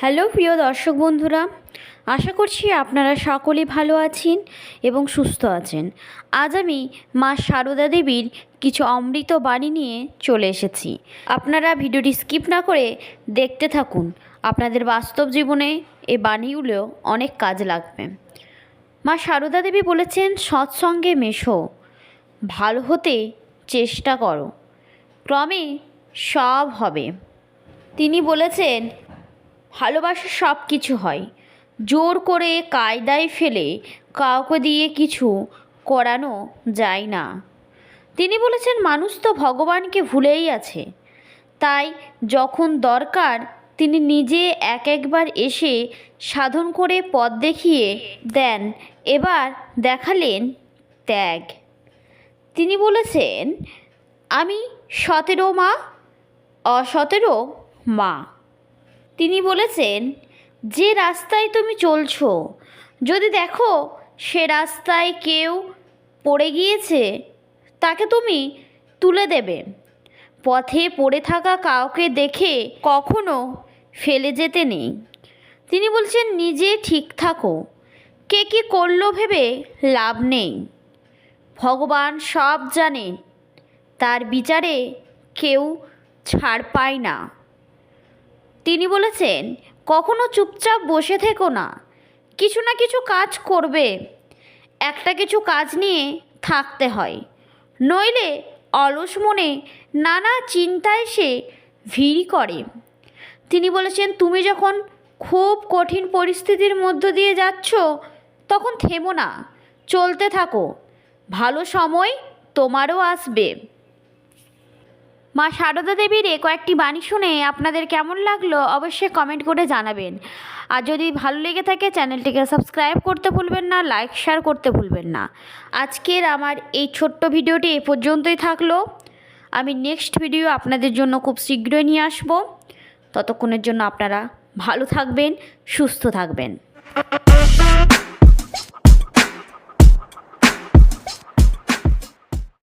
Hello প্রিয় দর্শক বন্ধুরা, আশা করছি আপনারা সকলেই ভালো আছেন এবং সুস্থ আছেন। আজ আমি মা সারদা দেবীর কিছু অমৃত বাণী নিয়ে চলে এসেছি। আপনারা ভিডিওটি স্কিপ না করে দেখতে থাকুন। আপনাদের বাস্তব জীবনে এই বাণীগুলো অনেক কাজ লাগবে। মা সারদা দেবী বলেছেন, সৎসঙ্গে মেশো, ভালো হতে চেষ্টা করো, ক্রমে সব হবে। তিনি বলেছেন, ভালোবাসা সব কিছু হয়, জোর করে কায়দায় ফেলে কাউকে দিয়ে কিছু করানো যায় না। তিনি বলেছেন, মানুষ তো ভগবানকে ভুলেই আছে, তাই যখন দরকার তিনি নিজে একবার এসে সাধন করে পথ দেখিয়ে দেন। এবার দেখালেন ত্যাগ। তিনি বলেছেন, আমি 17 মা, অ17 মা। তিনি বলেছেন, যে রাস্তায় তুমি চলছো, যদি দেখো সে রাস্তায় কেউ পড়ে গিয়েছে, তাকে তুমি তুলে দেবে। পথে পড়ে থাকা কাউকে দেখে কখনো ফেলে যেতে নেই। তিনি বলছেন, নিজে ঠিক থাকো, কে কী করলো ভেবে লাভ নেই। ভগবান সব জানেন, তার বিচারে কেউ ছাড় পায় না। তিনি বলেছেন, কখনো চুপচাপ বসে থেকো না, কিছু না কিছু কাজ করবে। একটা কিছু কাজ নিয়ে থাকতে হয়, নইলে অলস মনে নানা চিন্তায় সে ভিড় করে। তিনি বলেছেন, তুমি যখন খুব কঠিন পরিস্থিতির মধ্য দিয়ে যাচ্ছ, তখন থেমো না, চলতে থাকো, ভালো সময় তোমারও আসবে। মা সারদা দেবীর কয়েকটি বাণী শুনে আপনাদের কেমন লাগলো অবশ্যই কমেন্ট করে জানাবেন। আর যদি ভালো লেগে থাকে চ্যানেলটিকে সাবস্ক্রাইব করতে ভুলবেন না, লাইক শেয়ার করতে ভুলবেন না। আজকের আমার এই ছোট্ট ভিডিওটি এ পর্যন্তই থাকলো। আমি নেক্সট ভিডিও আপনাদের জন্য খুব শীঘ্রই নিয়ে আসব। ততক্ষণের জন্য আপনারা ভালো থাকবেন, সুস্থ থাকবেন।